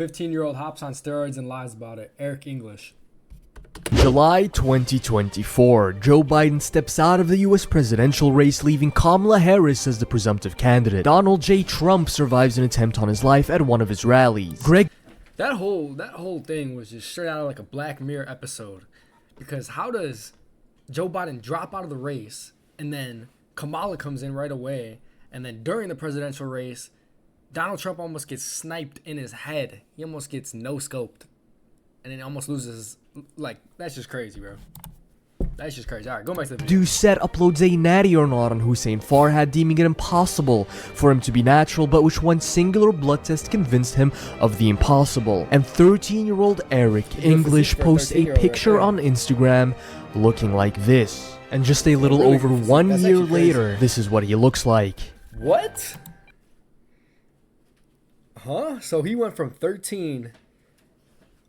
15-year-old hops on steroids and lies about it. Eric English. July 2024, Joe Biden steps out of the US presidential race, leaving Kamala Harris as the presumptive candidate. Donald J. Trump survives an attempt on his life at one of his rallies. That whole thing was just straight out of like a Black Mirror episode. Because how does Joe Biden drop out of the race and then Kamala comes in right away, and then during the presidential race, Donald Trump almost gets sniped in his head. He almost gets no-scoped. And then almost loses, like, that's just crazy, bro. That's just crazy. All right, go back to the video. Doucette uploads a natty or not on Hussein Farhad, deeming it impossible for him to be natural, but which one singular blood test convinced him of the impossible. And 13-year-old Eric English posts a picture on Instagram looking like this. And just a little over 1 year later, this is what he looks like. What? Huh? So he went from 13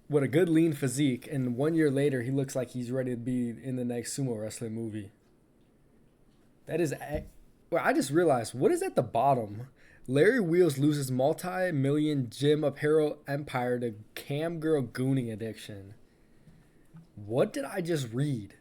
with a good lean physique, and 1 year later he looks like he's ready to be in the next sumo wrestling movie. That is, well, I just realized, what is at the bottom? Larry Wheels loses multi-million gym apparel empire to cam girl gooning addiction. What did I just read?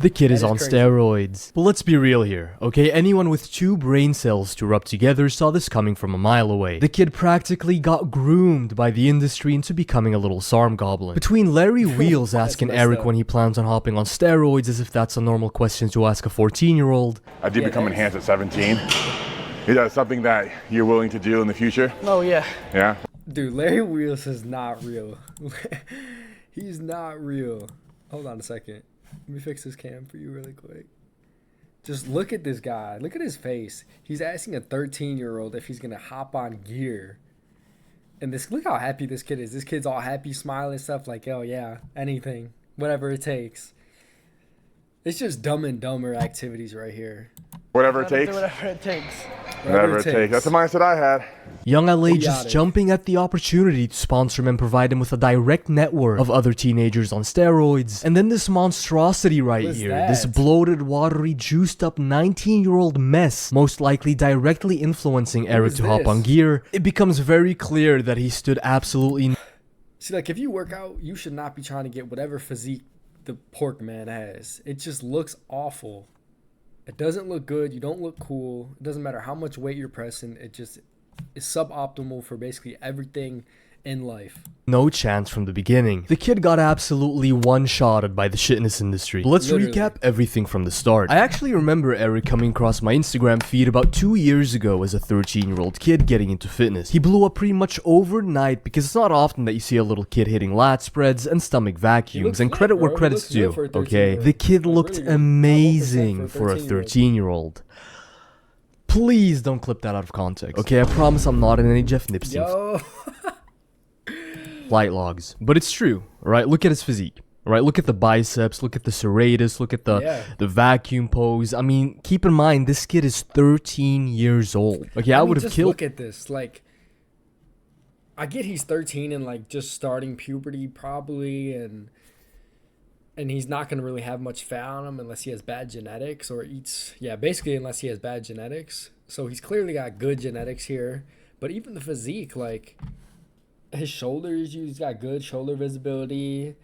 The kid is on steroids. But let's be real here, okay? Anyone with 2 brain cells to rub together saw this coming from a mile away. The kid practically got groomed by the industry into becoming a little SARM goblin. Between Larry Wheels asking Eric when he plans on hopping on steroids as if that's a normal question to ask a 14-year-old. I did become enhanced at 17. Is that something that you're willing to do in the future? Oh, yeah. Yeah? Dude, Larry Wheels is not real. He's not real. Hold on a second. Let me fix this cam for you really quick. Just look at this guy. Look at his face. He's asking a 13-year-old if he's going to hop on gear. And this, look how happy this kid is. This kid's all happy, smiling stuff like, oh yeah, anything, whatever it takes. It's just Dumb and Dumber activities right here. Whatever it takes. Whatever it takes. Whatever it takes. That's the mindset I had. Young LA just jumping at the opportunity to sponsor him and provide him with a direct network of other teenagers on steroids. And then this monstrosity right here, this bloated, watery, juiced up 19-year-old mess, most likely directly influencing Eric to hop on gear. It becomes very clear that he stood absolutely... See, like, if you work out, you should not be trying to get whatever physique the pork man has. It just looks awful. It doesn't look good. You don't look cool. It doesn't matter how much weight you're pressing. It just is suboptimal for basically everything in life. No chance from the beginning. The kid got absolutely one-shotted by the shitness industry. But let's recap everything from the start. I actually remember Eric coming across my Instagram feed about 2 years ago as a 13-year-old kid getting into fitness. He blew up pretty much overnight because it's not often that you see a little kid hitting lat spreads and stomach vacuums, and credit where credit's due, okay? The kid looked amazing for a 13-year-old. Please don't clip that out of context. Okay, I promise I'm not in any Jeff Nipsey flight logs. But it's true, right? Look at his physique, right? Look at the biceps, look at the serratus, look at the vacuum pose. I mean, keep in mind, this kid is 13 years old. Okay, I would have killed... Look at this, like, I get he's 13 and, like, just starting puberty probably, and he's not going to really have much fat on him unless he has bad genetics or eats... Yeah, basically unless he has bad genetics. So he's clearly got good genetics here. But even the physique, like, his shoulders, he's got good shoulder visibility.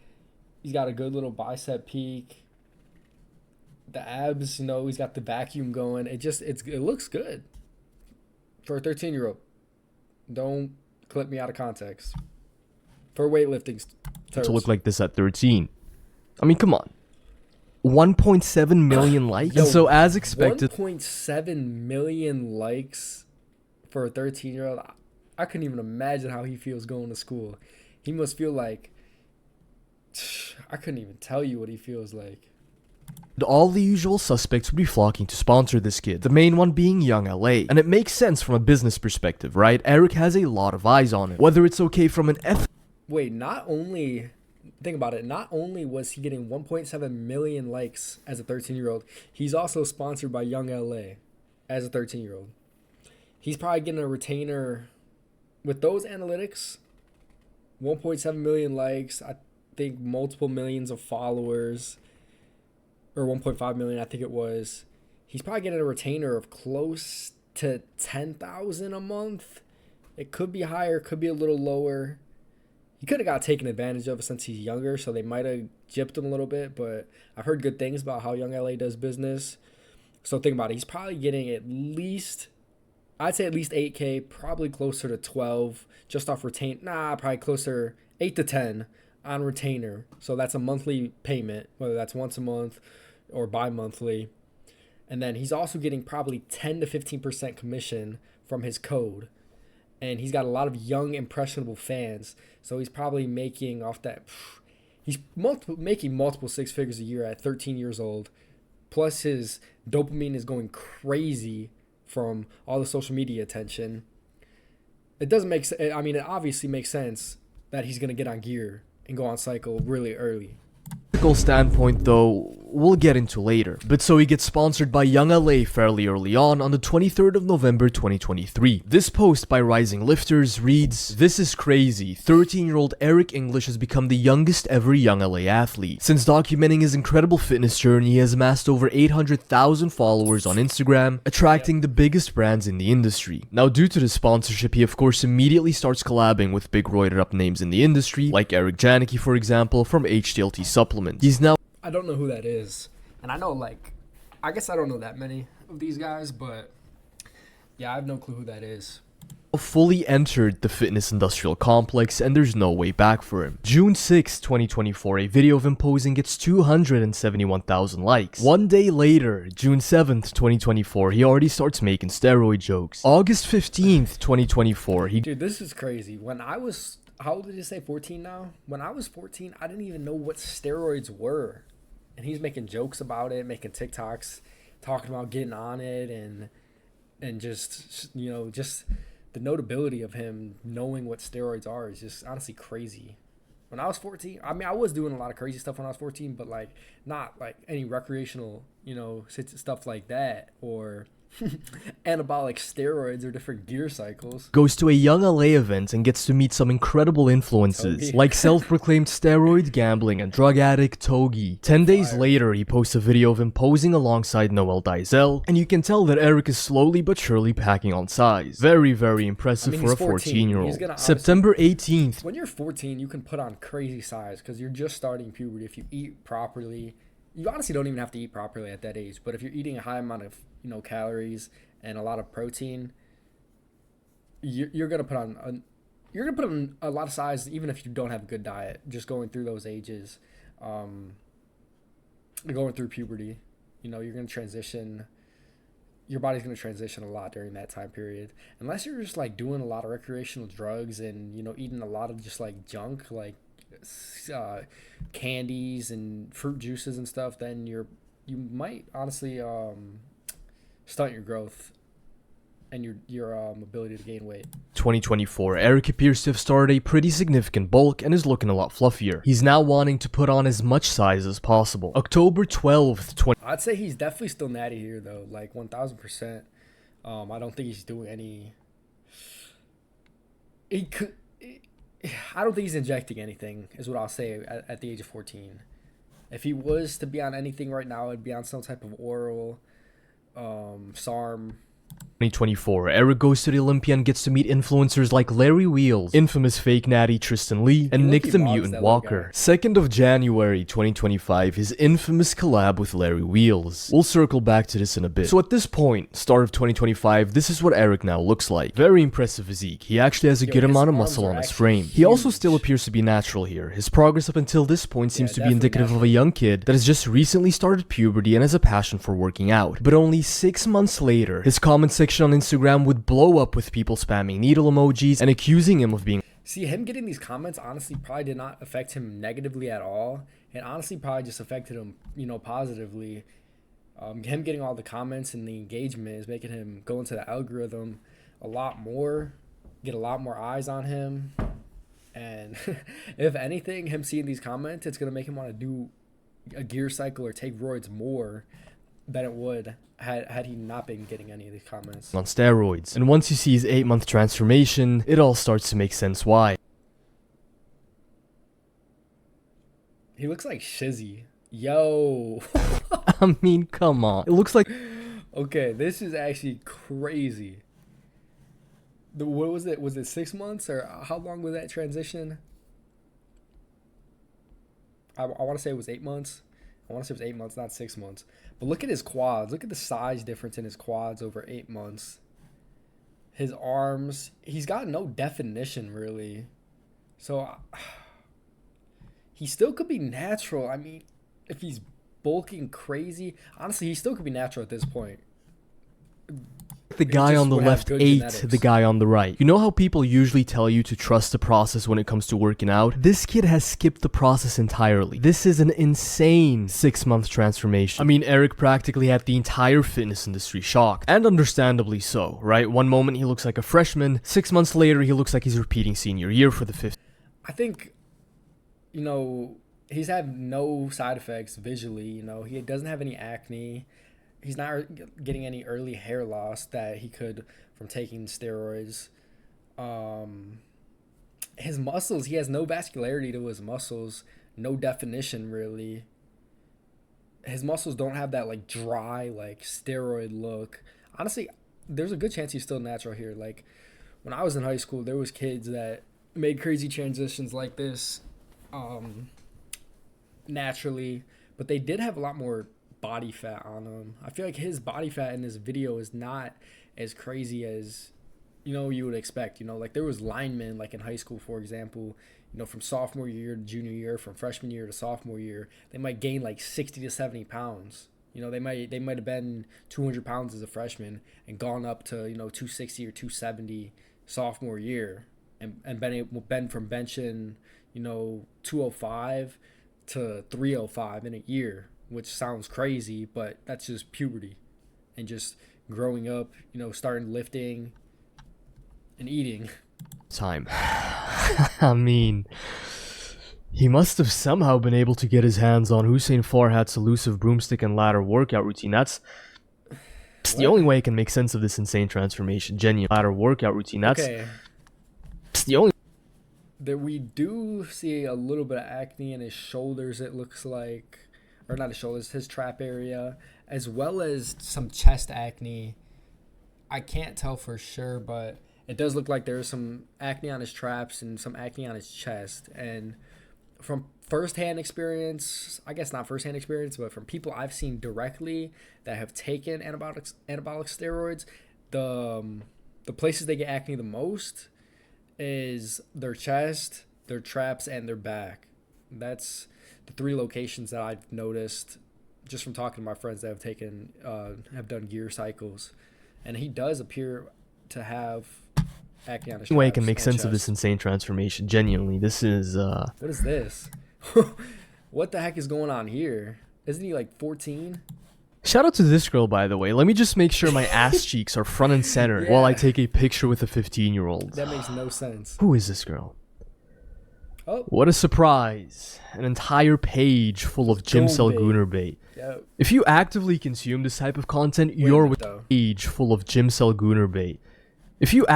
He's got a good little bicep peak. The abs, you know, he's got the vacuum going. It looks good for a 13-year-old. Don't clip me out of context. For weightlifting terms. To look like this at 13. I mean, come on. 1.7 million likes? And so as expected... 1.7 million likes for a 13-year-old. I couldn't even imagine how he feels going to school. He must feel like... I couldn't even tell you what he feels like. All the usual suspects would be flocking to sponsor this kid, the main one being Young LA. And it makes sense from a business perspective, right? Eric has a lot of eyes on him. Whether it's okay from an Wait, not only... Think about it. Not only was he getting 1.7 million likes as a 13-year-old, he's also sponsored by Young LA as a 13-year-old. He's probably getting a retainer with those analytics. 1.7 million likes. I think multiple millions of followers. Or 1.5 million, I think it was. He's probably getting a retainer of close to 10,000 a month. It could be higher, could be a little lower. He could have got taken advantage of since he's younger, so they might have gypped him a little bit. But I've heard good things about how Young LA does business. So think about it. He's probably getting at least, I'd say at least 8K, probably closer to 12, just off retain. Nah, probably closer 8 to 10 on retainer. So that's a monthly payment, whether that's once a month or bi-monthly. And then he's also getting probably 10 to 15% commission from his code. And he's got a lot of young, impressionable fans. So he's probably making off that. He's making multiple six figures a year at 13 years old. Plus his dopamine is going crazy from all the social media attention. It doesn't make sense. I mean, it obviously makes sense that he's going to get on gear and go on cycle really early. Standpoint though, we'll get into later. But so he gets sponsored by Young LA fairly early on the 23rd of November 2023. This post by Rising Lifters reads, "This is crazy. 13-year-old Eric English has become the youngest ever Young LA athlete. Since documenting his incredible fitness journey, he has amassed over 800,000 followers on Instagram, attracting the biggest brands in the industry. Now due to the sponsorship, he of course immediately starts collabing with big roided up names in the industry, like Eric Janicki for example from HTLT Supplements. He's now I don't know who that is. And I know, I guess I don't know that many of these guys, but yeah, I have no clue who that is. fully entered the fitness industrial complex and there's no way back for him. June 6, 2024, a video of him posing gets 271,000 likes. One day later, June 7th, 2024, he already starts making steroid jokes. August 15th, 2024, Dude, this is crazy. When I was, how old did you say, 14 now? When I was 14, I didn't even know what steroids were. And he's making jokes about it, making TikToks, talking about getting on it, and just, just the notability of him knowing what steroids are is just honestly crazy. When I was 14, I mean, I was doing a lot of crazy stuff when I was 14, but not any recreational, stuff like that, or anabolic steroids or different gear cycles. Goes to a Young LA event and gets to meet some incredible influences, like self-proclaimed steroid gambling and drug addict Togi. 10 days later, he posts a video of him posing alongside Noel Dizel, and you can tell that Eric is slowly but surely packing on size. Very, very impressive for a 14-year-old. September 18th. When you're 14, you can put on crazy size because you're just starting puberty. If you eat properly, you honestly don't even have to eat properly at that age, but if you're eating a high amount of calories and a lot of protein, you're gonna put on a lot of size even if you don't have a good diet. Just going through those ages, going through puberty, you're gonna transition. Your body's gonna transition a lot during that time period, unless you're just doing a lot of recreational drugs and eating a lot of just junk candies and fruit juices and stuff. Then you might honestly stunt your growth and your ability to gain weight. 2024, Eric appears to have started a pretty significant bulk and is looking a lot fluffier. He's now wanting to put on as much size as possible. October 12th, I'd say he's definitely still natty here though, 1000%. I don't think he's doing any. I don't think he's injecting anything, is what I'll say at the age of 14. If he was to be on anything right now, it'd be on some type of oral, SARM. 2024, Eric goes to the Olympia and gets to meet influencers like Larry Wheels, infamous fake natty Tristan Lee, and Nick the Mutant Walker. 2nd of January 2025, his infamous collab with Larry Wheels. We'll circle back to this in a bit. So at this point, start of 2025, this is what Eric now looks like. Very impressive physique. He actually has a good amount of muscle on his frame. He also still appears to be natural here. His progress up until this point seems to be indicative of a young kid that has just recently started puberty and has a passion for working out. But only 6 months later, his comment section on Instagram would blow up with people spamming needle emojis and accusing him of being. See, him getting these comments honestly probably did not affect him negatively at all. It honestly probably just affected him, positively. Him getting all the comments and the engagement is making him go into the algorithm a lot more, get a lot more eyes on him. And if anything, him seeing these comments, it's going to make him want to do a gear cycle or take roids more than it would had he not been getting any of these comments. On steroids. And once you see his 8-month transformation, it all starts to make sense why. He looks like Shizzy. Yo. I mean, come on. It looks like... Okay, this is actually crazy. What was it? Was it 6 months or how long was that transition? I want to say it was 8 months. I want to say it was 8 months, not 6 months. But look at his quads. Look at the size difference in his quads over 8 months. His arms, he's got no definition really. So he still could be natural. I mean, if he's bulking crazy, honestly, he still could be natural at this point. The guy on the left ate the guy on the right. You know how people usually tell you to trust the process when it comes to working out? This kid has skipped the process entirely. This is an insane 6-month transformation. I mean, Eric practically had the entire fitness industry shocked. And understandably so, right? One moment he looks like a freshman, 6 months later he looks like he's repeating senior year for the fifth. I think, he's had no side effects visually. He doesn't have any acne. He's not getting any early hair loss that he could from taking steroids. His muscles, he has no vascularity to his muscles, no definition really. His muscles don't have that like dry, like steroid look. Honestly, there's a good chance he's still natural here. Like when I was in high school, there was kids that made crazy transitions like this naturally, but they did have a lot more body fat on him. I feel like his body fat in this video is not as crazy as you would expect. Like there was linemen like in high school, for example, from sophomore year to junior year, from freshman year to sophomore year, they might gain like 60 to 70 pounds. They might have been 200 pounds as a freshman and gone up to 260 or 270 sophomore year, and been from benching 205 to 305 in a year, which sounds crazy, but that's just puberty and just growing up, starting lifting and eating. Time. I mean, he must have somehow been able to get his hands on Hussein Farhat's elusive broomstick and ladder workout routine. That's the only way I can make sense of this insane transformation. Genuine ladder workout routine. That's the only. That we do see a little bit of acne in his shoulders, it looks like. Or not his shoulders, his trap area, as well as some chest acne. I can't tell for sure, but it does look like there's some acne on his traps and some acne on his chest. And from firsthand experience, I guess not firsthand experience, but from people I've seen directly that have taken anabolic steroids, the places they get acne the most is their chest, their traps, and their back. That's the 3 locations that I've noticed just from talking to my friends that have done gear cycles. And he does appear to have acne on his way I can make sense of this insane transformation. Genuinely, this is What is this? What the heck is going on here? Isn't he like 14? Shout out to this girl, by the way. Let me just make sure my ass cheeks are front and center while I take a picture with a 15-year-old. That makes no sense. Who is this girl? Oh. What a surprise. An entire page full of gym cell gooner bait. Yep. If you actively consume this type of content, you're with a page full of gym cell gooner bait. If you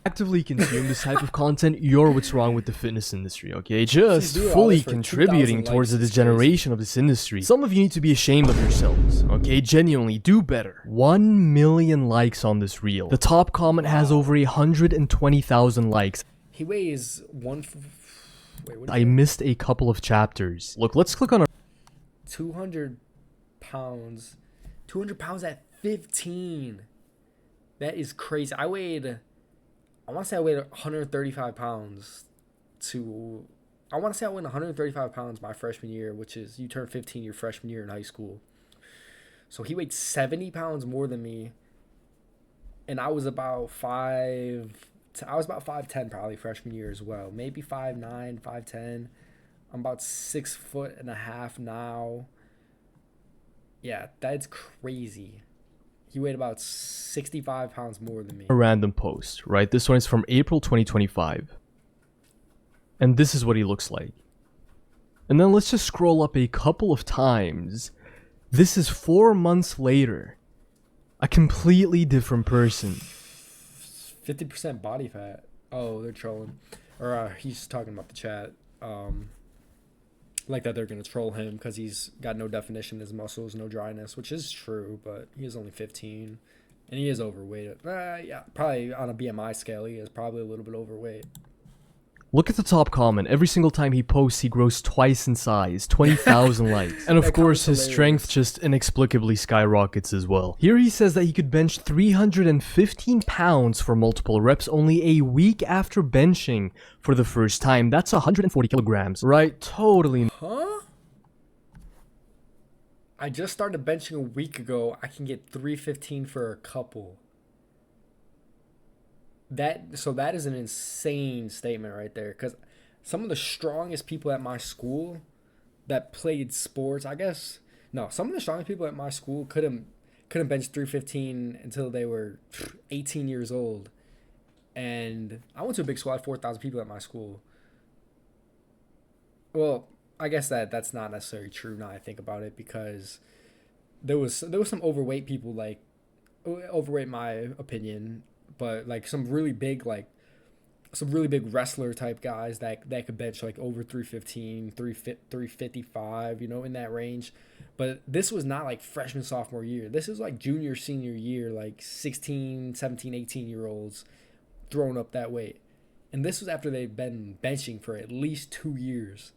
actively consume this type of content, you're what's wrong with the fitness industry, okay? Just fully contributing towards the degeneration of this industry. Some of you need to be ashamed of yourselves, okay? Genuinely, do better. 1 million likes on this reel. The top comment has over 120,000 likes. He weighs I missed a couple of chapters. Look, let's click on our 200 pounds. 200 pounds at 15. That is crazy. I want to say I weighed 135 pounds I want to say I weighed 135 pounds my freshman year, which is you turn 15 your freshman year in high school. So he weighed 70 pounds more than me. And I was about 5'10" probably freshman year as well. Maybe 5'9", 5'10". I'm about 6'1.5" now. Yeah, that's crazy. He weighed about 65 pounds more than me. A random post, right? This one is from April 2025. And this is what he looks like. And then let's just scroll up a couple of times. This is 4 months later. A completely different person. 50% body fat. Oh, they're trolling. Or he's talking about the chat. like that they're gonna troll him because he's got no definition in his muscles, no dryness, which is true, but he is only 15, and he is overweight. Yeah, probably on a BMI scale, he is probably a little bit overweight. Look at the top comment. Every single time he posts, he grows twice in size. 20,000 likes. And of course, his strength just inexplicably skyrockets as well. Here he says that he could bench 315 pounds for multiple reps only a week after benching for the first time. That's 140 kilograms. Right? Totally. Huh? I just started benching a week ago. I can get 315 for a couple. That is an insane statement right there, because some of the strongest people at my school that played sports, some of the strongest people at my school couldn't bench 315 until they were 18 years old. And I went to a big school, I had 4,000 people at my school. Well, I guess that's not necessarily true now I think about it, because there was some overweight people, like overweight in my opinion, but like some really big wrestler type guys that could bench like over 315, 355, in that range. But this was not like freshman, sophomore year. This is like junior, senior year, like 16, 17, 18-year-olds throwing up that weight. And this was after they've been benching for at least 2 years.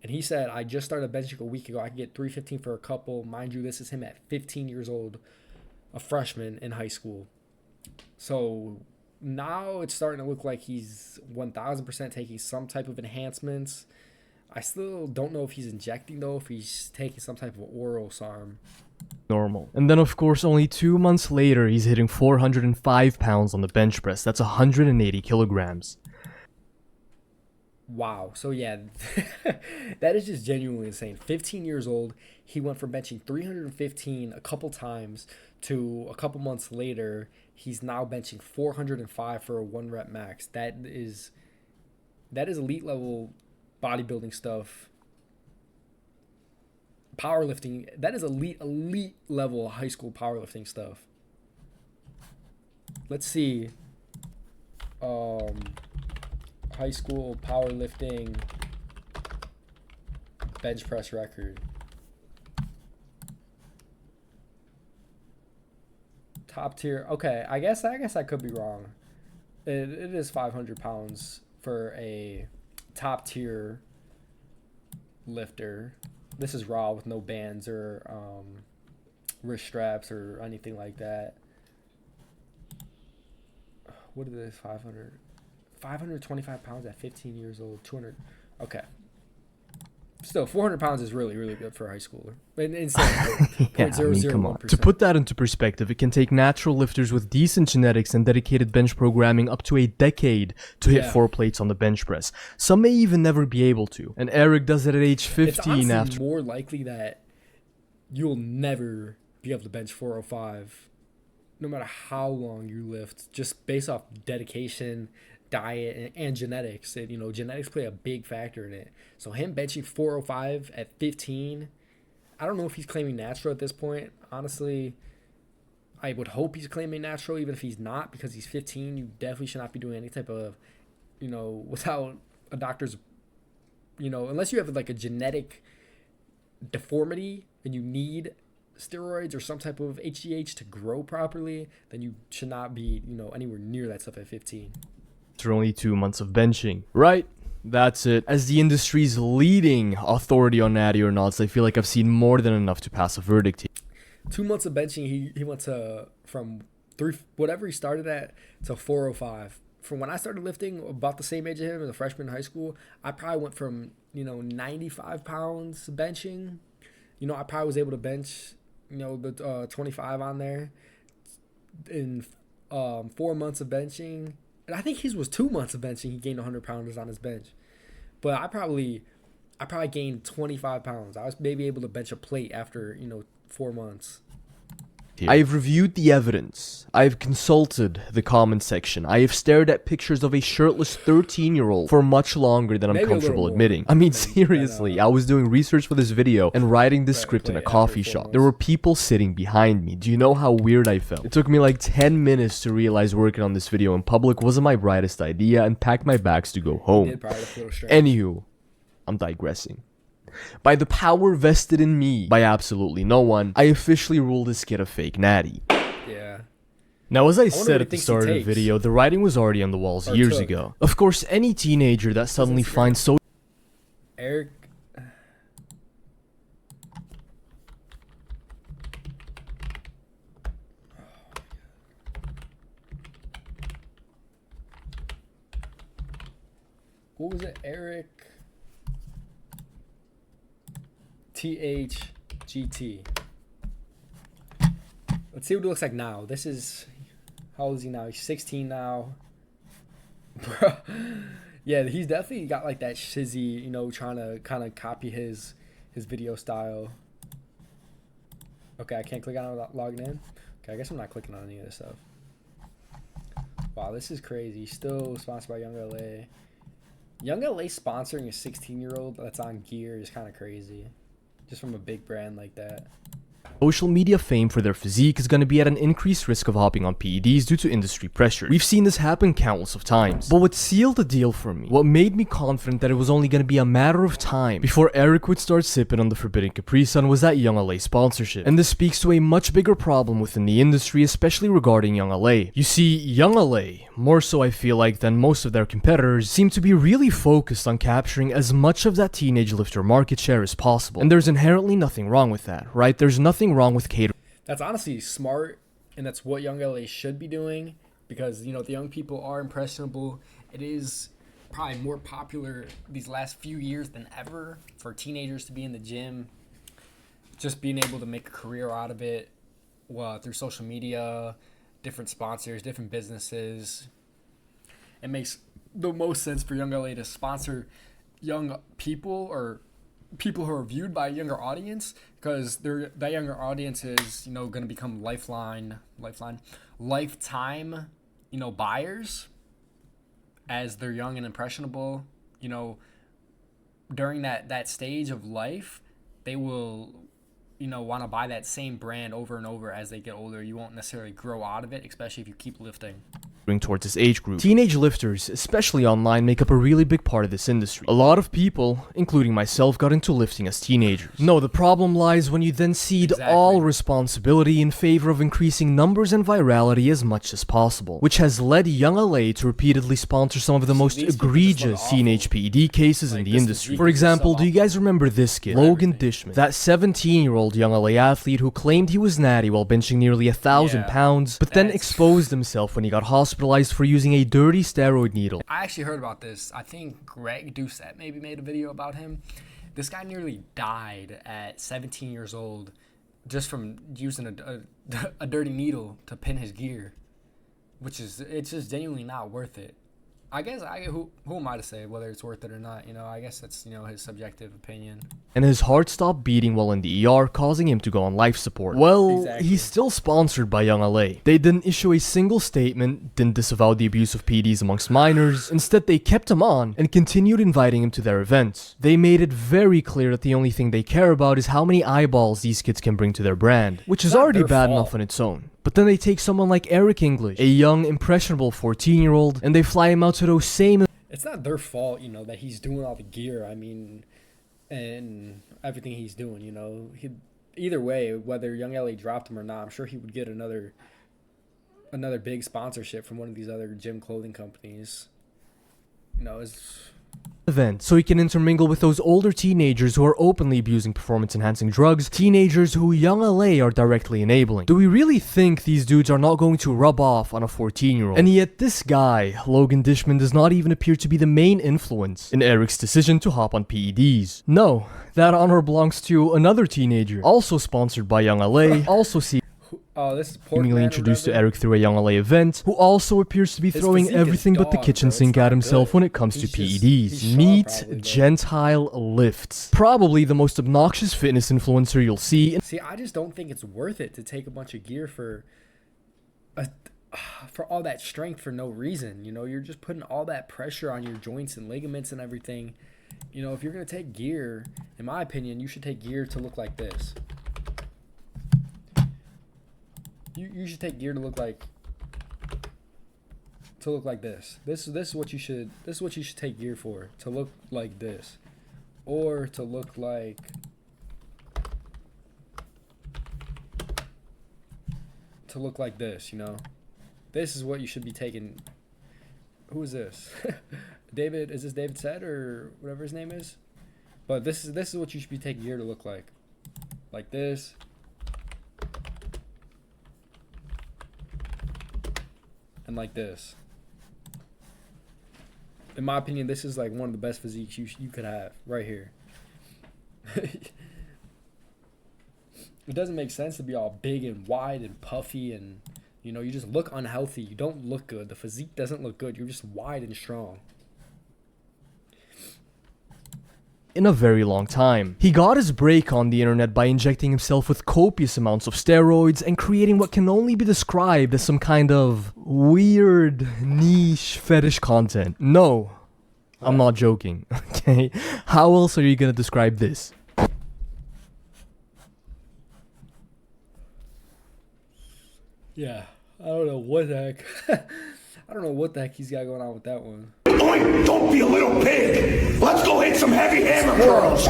And he said, I just started benching a week ago. I can get 315 for a couple. Mind you, this is him at 15 years old, a freshman in high school. So now it's starting to look like he's 1,000% taking some type of enhancements. I still don't know if he's injecting, though, if he's taking some type of oral SARM. Normal. And then, of course, only 2 months later, he's hitting 405 pounds on the bench press. That's 180 kilograms. Wow. So, yeah, that is just genuinely insane. 15 years old, he went from benching 315 a couple times to a couple months later, he's now benching 405 for a 1-rep max. That is elite level bodybuilding stuff. Powerlifting, that is elite level high school powerlifting stuff. Let's see. High school powerlifting bench press record. Top tier. Okay, I guess I could be wrong. It is 500 pounds for a top tier lifter. This is raw with no bands or wrist straps or anything like that. What is this? 525 pounds at 15 years old. 200. Okay. Still, 400 pounds is really, really good for a high schooler. Come on. To put that into perspective, it can take natural lifters with decent genetics and dedicated bench programming up to a decade to hit 4 plates on the bench press. Some may even never be able to. And Eric does it at age 15 it's more likely that you'll never be able to bench 405 no matter how long you lift, just based off dedication, diet, and genetics. And, genetics play a big factor in it. So him benching 405 at 15, I don't know if he's claiming natural at this point. Honestly, I would hope he's claiming natural, even if he's not, because he's 15. You definitely should not be doing any type of, without a doctor's, unless you have like a genetic deformity and you need steroids or some type of HGH to grow properly, then you should not be, anywhere near that stuff at 15. After only 2 months of benching. Right? That's it. As the industry's leading authority on natty or nots, I feel like I've seen more than enough to pass a verdict here. 2 months of benching, he went to from whatever he started at to 405. From when I started lifting, about the same age as him as a freshman in high school, I probably went from 95 pounds benching. I probably was able to bench the 25 on there in 4 months of benching. And I think his was 2 months of benching. He gained 100 pounders on his bench. But I probably gained 25 pounds. I was maybe able to bench a plate after 4 months. I've reviewed the evidence. I've consulted the comment section. I have stared at pictures of a shirtless 13-year-old for much longer than I'm comfortable admitting. I mean, seriously, I was doing research for this video and writing this script in a coffee shop. There were people sitting behind me. Do you know how weird I felt? It took me like 10 minutes to realize working on this video in public wasn't my brightest idea and packed my bags to go home. Anywho, I'm digressing. By the power vested in me by absolutely no one, I officially rule this kid a fake natty. Yeah. Now, as I what said he at the thinks he start of the takes. video, the writing was already on the walls Or years took. ago. Of course, any teenager that suddenly Instagram? finds so Eric. What was it? Eric. THGT. Let's see what it looks like now. This is. How old is he now? He's 16 now. Bro. Yeah, he's definitely got like that shizzy, you know, trying to kind of copy his video style. Okay, I can't click on it without logging in. Okay, I guess I'm not clicking on any of this stuff. Wow, this is crazy. Still sponsored by Young LA. Young LA sponsoring a 16-year-old that's on gear is kind of crazy. Just from a big brand like that. social media fame for their physique is going to be at an increased risk of hopping on PEDs due to industry pressure. We've seen this happen countless of times. But what sealed the deal for me, what made me confident that it was only going to be a matter of time before Eric would start sipping on the forbidden Capri Sun, was that Young LA sponsorship. And this speaks to a much bigger problem within the industry, especially regarding Young LA. You see, Young LA, more so I feel like than most of their competitors, seem to be really focused on capturing as much of that teenage lifter market share as possible. And there's inherently nothing wrong with that, right? There's nothing wrong with catering. That's honestly smart, and that's what Young LA should be doing, because, you know, the young people are impressionable. It is probably more popular these last few years than ever for teenagers to be in the gym, just being able to make a career out of it through social media, different sponsors, different businesses. It makes the most sense for Young LA to sponsor young people or people who are viewed by a younger audience, because that younger audience is, you know, going to become lifetime, you know, buyers as they're young and impressionable. You know, during that stage of life, they will, you know, want to buy that same brand over and over as they get older. You won't necessarily grow out of it, especially if you keep lifting. Towards this age group. Teenage lifters, especially online, make up a really big part of this industry. A lot of people, including myself, got into lifting as teenagers. No, the problem lies when you then cede all responsibility in favor of increasing numbers and virality as much as possible, which has led Young LA to repeatedly sponsor some of the most egregious teenage PED cases in the industry. For example, do you guys remember this kid, Logan Dishman, that 17-year-old Young LA athlete who claimed he was natty while benching nearly 1,000 pounds, but then exposed himself when he got hospitalized for using a dirty steroid needle. I actually heard about this. I think Greg Doucette maybe made a video about him. This guy nearly died at 17 years old just from using a dirty needle to pin his gear, it's just genuinely not worth it. I guess who am I to say whether it's worth it or not? You know, I guess that's, you know, his subjective opinion. And his heart stopped beating while in the ER, causing him to go on life support. Well, he's still sponsored by Young LA. They didn't issue a single statement, didn't disavow the abuse of PEDs amongst minors. Instead, they kept him on and continued inviting him to their events. They made it very clear that the only thing they care about is how many eyeballs these kids can bring to their brand, which is already bad enough on its own. But then they take someone like Eric English, a young, impressionable 14-year-old, and they fly him out to those same... It's not their fault, you know, that he's doing all the gear, I mean, and everything he's doing, you know. Either way, whether Young LA dropped him or not, I'm sure he would get another big sponsorship from one of these other gym clothing companies. You know, it's... event, so he can intermingle with those older teenagers who are openly abusing performance-enhancing drugs, teenagers who Young LA are directly enabling. Do we really think these dudes are not going to rub off on a 14-year-old? And yet this guy, Logan Dishman, does not even appear to be the main influence in Eric's decision to hop on PEDs. No, that honor belongs to another teenager, also sponsored by Young LA, also this is seemingly introduced to Eric through a Young LA event, who also appears to be throwing everything but the kitchen sink at himself when it comes to PEDs. Meet Gentile Lifts. Probably the most obnoxious fitness influencer you'll see. See, I just don't think it's worth it to take a bunch of gear for all that strength for no reason. You know, you're just putting all that pressure on your joints and ligaments and everything. You know, if you're going to take gear, in my opinion, you should take gear to look like this. You should take gear to look like this. This is what you should take gear for, to look like this. or to look like this, you know. This is what you should be taking. Who is this? David, is this David Said or whatever his name is? But this is what you should be taking gear to look like. Like this. And like this. In my opinion, this is like one of the best physiques you could have right here. It doesn't make sense to be all big and wide and puffy and, you know, you just look unhealthy. You don't look good. The physique doesn't look good. You're just wide and strong. In a very long time. He got his break on the internet by injecting himself with copious amounts of steroids and creating what can only be described as some kind of weird niche fetish content. No, I'm not joking, okay? How else are you gonna describe this? Yeah, I don't know what the heck. I don't know what the heck he's got going on with that one. Oink, don't be a little pig. Let's go hit some heavy hammer curls.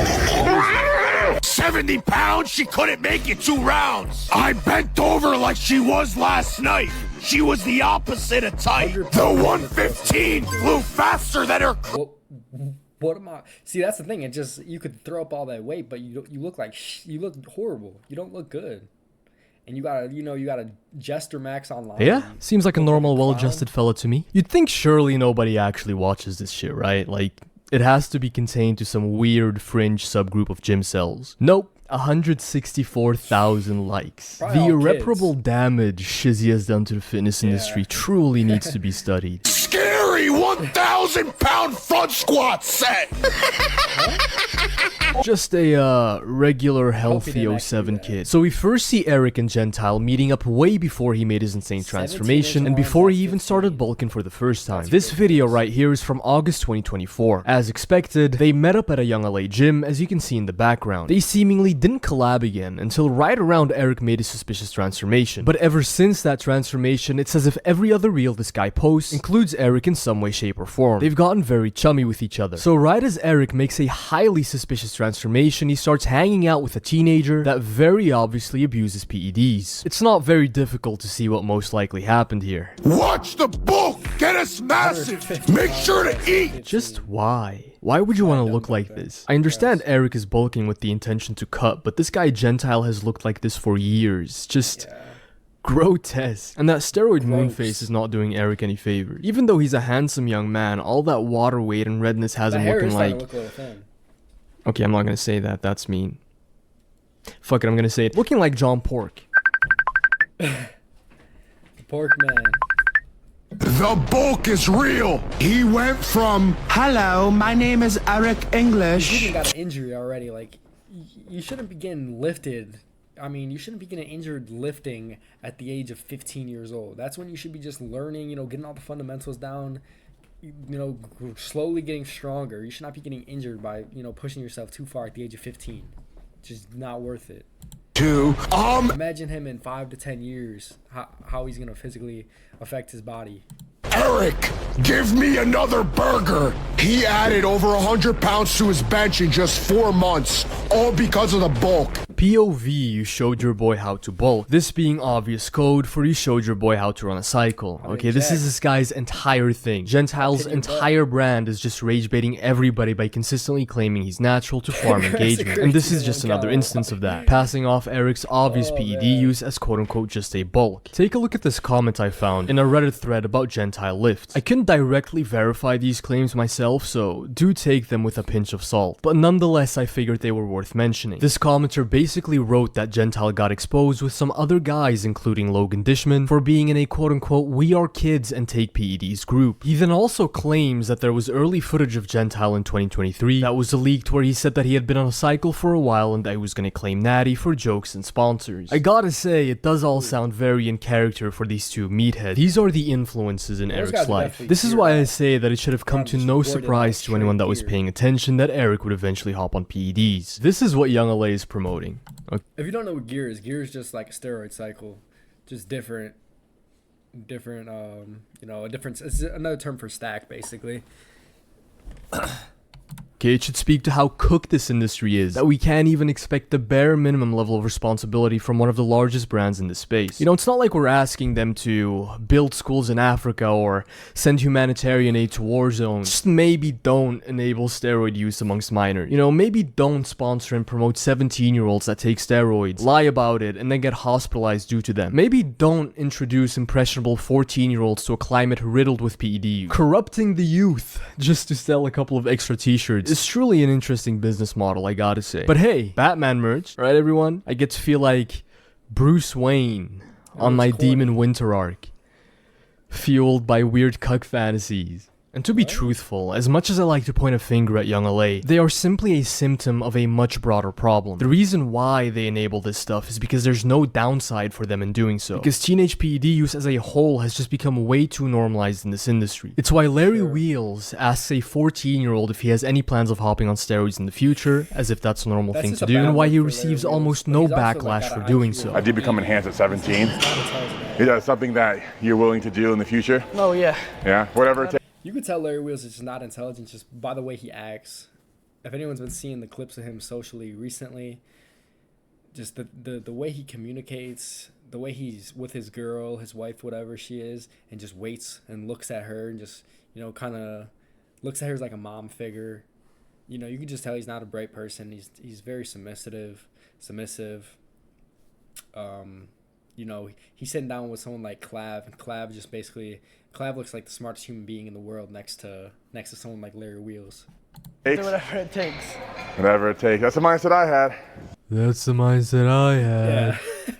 70 pounds, she couldn't make it 2 rounds. I bent over like she was last night. She was the opposite of tight. The 115 flew faster than her. What am I? See, that's the thing. It just, you could throw up all that weight, but you look like you look horrible. You don't look good. And you gotta jester max online. Yeah, seems like a normal, well-adjusted fella to me. You'd think surely nobody actually watches this shit, right? Like, it has to be contained to some weird fringe subgroup of gym cells. Nope. 164,000 likes. Probably The all irreparable kids. damage Shizzy has done to the fitness industry truly needs to be studied. Scary 1,000-pound front squat set. Just a regular healthy didn't actually 07 do that. kid. So we first see Eric and Gentile meeting up way before he made his insane 17 transformation inch and arms before at he even 15. started bulking for the first time. That's This ridiculous. video right here is from August 2024. As expected, they met up at a Young LA gym, as you can see in the background. They seemingly didn't collab again until right around Eric made his suspicious transformation. But ever since that transformation, it's as if every other reel this guy posts includes Eric in some way, shape, or form. They've gotten very chummy with each other. So right as Eric makes a highly suspicious transformation, he starts hanging out with a teenager that very obviously abuses PEDs. It's not very difficult to see what most likely happened here. Watch the bulk. Get us massive. Make sure to eat. Just why? Why would you want to look like this? I understand Eric is bulking with the intention to cut, but this guy Gentile has looked like this for years. Just grotesque. And that steroid moon face is not doing Eric any favors. Even though he's a handsome young man, all that water weight and redness has The him hair looking is starting like... to look a little thin. Okay, I'm not gonna say that. That's mean. Fuck it, I'm gonna say it. Looking like John Pork. Pork man. The bulk is real. He went from, hello, my name is Eric You English. even got an injury already. Like, you shouldn't be getting lifted. I mean, you shouldn't be getting injured lifting at the age of 15 years old. That's when you should be just learning, you know, getting all the fundamentals down, you know, slowly getting stronger. You should not be getting injured by, you know, pushing yourself too far at the age of 15. It's just not worth it. Imagine him in 5 to 10 years, how he's going to physically affect his body. Eric, give me another burger. He added over 100 pounds to his bench in just 4 months, all because of the bulk. POV, you showed your boy how to bulk. This being obvious code for you showed your boy how to run a cycle. Okay, this is this guy's entire thing. Gentile's entire brand is just rage baiting everybody by consistently claiming he's natural to farm engagement. And this is just another instance of that. Passing off Eric's obvious PED use as quote unquote just a bulk. Take a look at this comment I found in a Reddit thread about Gentile lifts. I couldn't directly verify these claims myself, so do take them with a pinch of salt. But nonetheless, I figured they were worth mentioning. This commenter basically wrote that Gentile got exposed with some other guys, including Logan Dishman, for being in a quote-unquote we are kids and take PEDs group. He then also claims that there was early footage of Gentile in 2023 that was leaked where he said that he had been on a cycle for a while and that he was gonna claim Natty for jokes and sponsors. I gotta say, it does all sound very in character for these two meatheads. These are the influences in Those Eric's guys are life. definitely This is geared why I up. say that it should have come Probably to just no worded surprise like to anyone that was straight paying attention that Eric would eventually hop on PEDs. This is what Young LA is promoting. Okay. If you don't know what gear is just like a steroid cycle, just different, you know, a different. It's another term for stack, basically. Okay, it should speak to how cooked this industry is, that we can't even expect the bare minimum level of responsibility from one of the largest brands in this space. You know, it's not like we're asking them to build schools in Africa or send humanitarian aid to war zones. Just maybe don't enable steroid use amongst minors. You know, maybe don't sponsor and promote 17-year-olds that take steroids, lie about it, and then get hospitalized due to them. Maybe don't introduce impressionable 14-year-olds to a climate riddled with PED use. Corrupting the youth just to sell a couple of extra t-shirts is truly an interesting business model, I gotta say. But hey, Batman merch, right everyone? I get to feel like Bruce Wayne on my Demon Winter arc, fueled by weird cuck fantasies. And to be truthful, as much as I like to point a finger at young LA, they are simply a symptom of a much broader problem. The reason why they enable this stuff is because there's no downside for them in doing so. Because teenage PED use as a whole has just become way too normalized in this industry. It's why Larry Wheels asks a 14-year-old if he has any plans of hopping on steroids in the future, as if that's a normal thing to do, and why he receives almost no backlash for doing so. I did become enhanced at 17. Is that something that you're willing to do in the future? Oh, yeah. Yeah, whatever it takes. You could tell Larry Wheels is just not intelligent just by the way he acts. If anyone's been seeing the clips of him socially recently, just the way he communicates, the way he's with his girl, his wife, whatever she is, and just waits and looks at her and just, you know, kind of looks at her as like a mom figure. You know, you can just tell he's not a bright person. He's very submissive. You know, he's sitting down with someone like Clav, and Clav looks like the smartest human being in the world next to someone like Larry Wheels. Do whatever it takes. Whatever it takes. That's the mindset I had. That's the mindset I had. Yeah.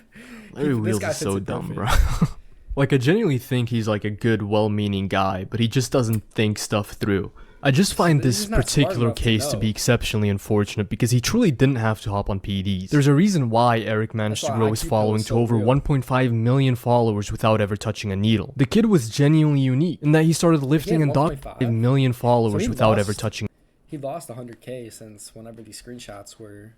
Larry Wheels is so fits it dumb, perfect. bro. Like, I genuinely think he's like a good, well-meaning guy, but he just doesn't think stuff through. I just find He's this not smart particular enough to case to know. be exceptionally unfortunate because he truly didn't have to hop on PEDs. There's a reason why Eric managed to That's why grow his IQ following was to so over real. 1.5 million followers without ever touching a needle. The kid was genuinely unique in that he started lifting and 1.5 million followers he without ever lost- touching He lost 100K since whenever these screenshots were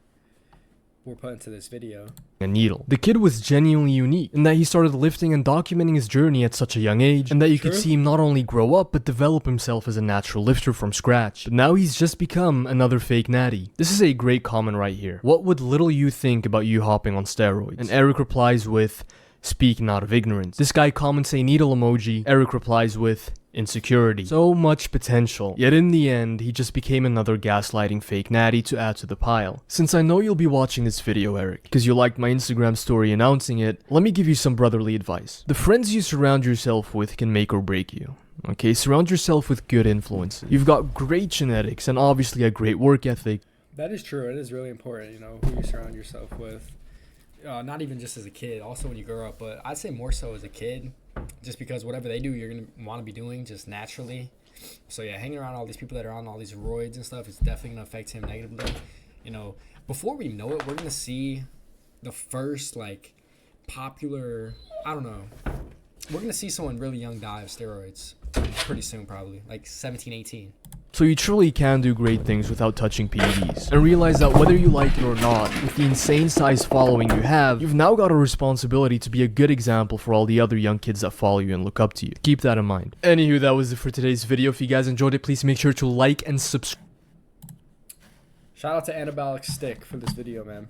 put into this video. a needle. The kid was genuinely unique in that he started lifting and documenting his journey at such a young age, and that you could True. see him not only grow up but develop himself as a natural lifter from scratch. But now he's just become another fake natty. This is a great comment right here. What would little you think about you hopping on steroids? And Eric replies with, speaking out of ignorance. This guy comments a needle emoji. Eric replies with, insecurity. So much potential. Yet in the end, he just became another gaslighting fake natty to add to the pile. Since I know you'll be watching this video, Eric, because you liked my Instagram story announcing it, let me give you some brotherly advice. The friends you surround yourself with can make or break you. Okay, surround yourself with good influences. You've got great genetics and obviously a great work ethic. That is true. It is really important, you know, who you surround yourself with. Not even just as a kid, also when you grow up, but I'd say more so as a kid, just because whatever they do, you're going to want to be doing just naturally. So yeah, hanging around all these people that are on all these roids and stuff is definitely going to affect him negatively. You know, before we know it, we're going to see the first, like, popular, I don't know, we're going to see someone really young die of steroids pretty soon, probably, like 17, 18. So you truly can do great things without touching PEDs. And realize that whether you like it or not, with the insane size following you have, you've now got a responsibility to be a good example for all the other young kids that follow you and look up to you. Keep that in mind. Anywho, that was it for today's video. If you guys enjoyed it, please make sure to like and subscribe. Shout out to Anabolic Stick for this video, man.